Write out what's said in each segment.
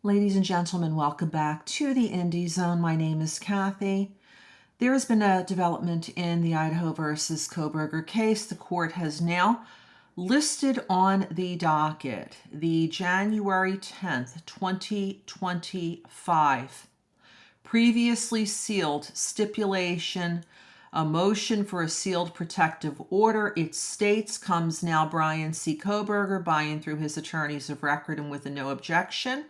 Ladies and gentlemen, welcome back to the Indie Zone. My name is Kathy. There has been a development in the Idaho versus Kohberger case. The court has now listed on the docket the January 10th, 2025, previously sealed stipulation, a motion for a sealed protective order. It states, comes now Brian C. Kohberger, buying through his attorneys of record and with a no objection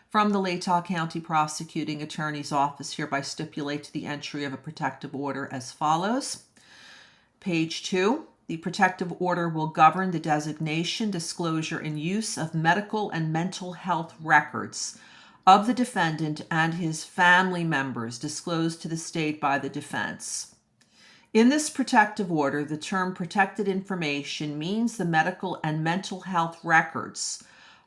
from the Latah County Prosecuting Attorney's Office, hereby stipulate to the entry of a protective order as follows. Page 2. The protective order will govern the designation, disclosure, and use of medical and mental health records of the defendant and his family members disclosed to the state by the defense. In this protective order, the term protected information means the medical and mental health records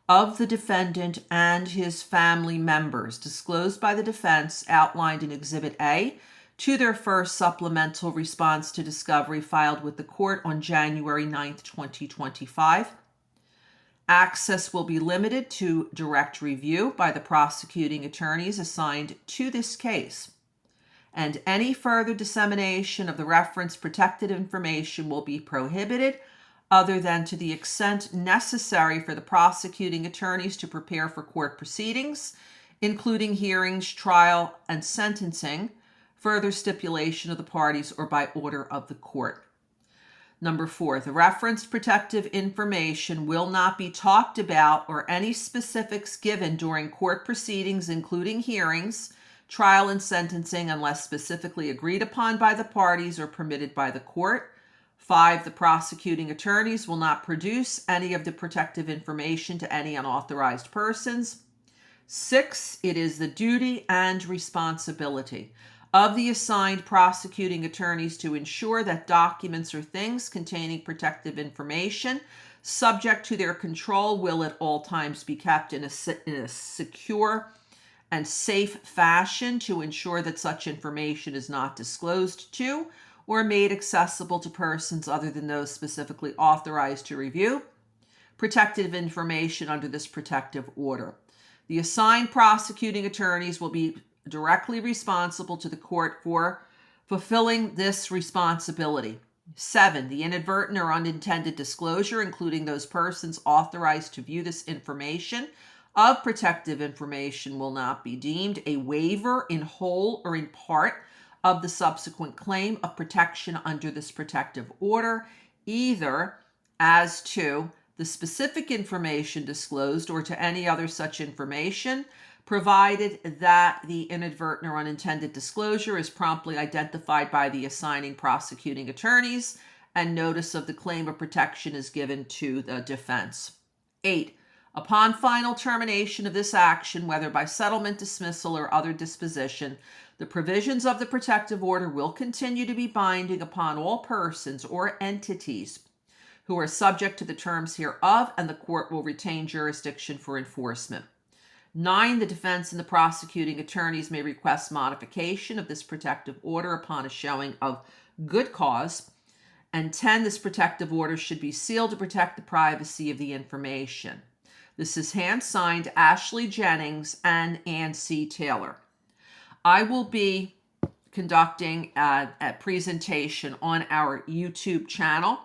of the defendant and his family members disclosed by the defense outlined in Exhibit A to their first supplemental response to discovery filed with the court on January 9th, 2025. Access will be limited to direct review by the prosecuting attorneys assigned to this case, and any further dissemination of the referenced protected information will be prohibited other than to the extent necessary for the prosecuting attorneys to prepare for court proceedings, including hearings, trial, and sentencing, further stipulation of the parties, or by order of the court. Number 4, the referenced protective information will not be talked about or any specifics given during court proceedings, including hearings, trial, and sentencing, unless specifically agreed upon by the parties or permitted by the court. 5, the prosecuting attorneys will not produce any of the protective information to any unauthorized persons. 6, it is the duty and responsibility of the assigned prosecuting attorneys to ensure that documents or things containing protective information subject to their control will at all times be kept in a secure and safe fashion to ensure that such information is not disclosed to or made accessible to persons other than those specifically authorized to review protective information under this protective order. The assigned prosecuting attorneys will be directly responsible to the court for fulfilling this responsibility. 7, the inadvertent or unintended disclosure, including those persons authorized to view this information of protective information, will not be deemed a waiver in whole or in part of the subsequent claim of protection under this protective order, either as to the specific information disclosed or to any other such information, provided that the inadvertent or unintended disclosure is promptly identified by the assigning prosecuting attorneys and notice of the claim of protection is given to the defense. 8, upon final termination of this action, whether by settlement, dismissal, or other disposition, the provisions of the protective order will continue to be binding upon all persons or entities who are subject to the terms hereof, and the court will retain jurisdiction for enforcement. 9, the defense and the prosecuting attorneys may request modification of this protective order upon a showing of good cause. And 10, this protective order should be sealed to protect the privacy of the information. This is hand-signed Ashley Jennings and Ann C. Taylor. I will be conducting a presentation on our YouTube channel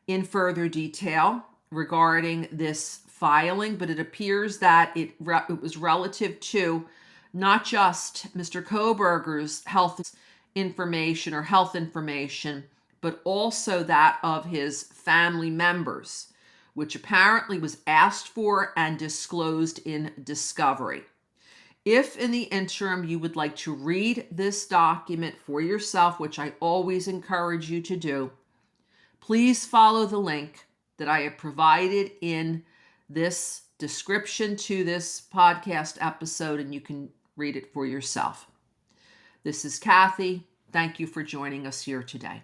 in further detail regarding this filing, but it appears that it was relative to not just Mr. Kohberger's health information, but also that of his family members, which apparently was asked for and disclosed in discovery. If in the interim you would like to read this document for yourself, which I always encourage you to do, please follow the link that I have provided in this description to this podcast episode, and you can read it for yourself. This is Kathy. Thank you for joining us here today.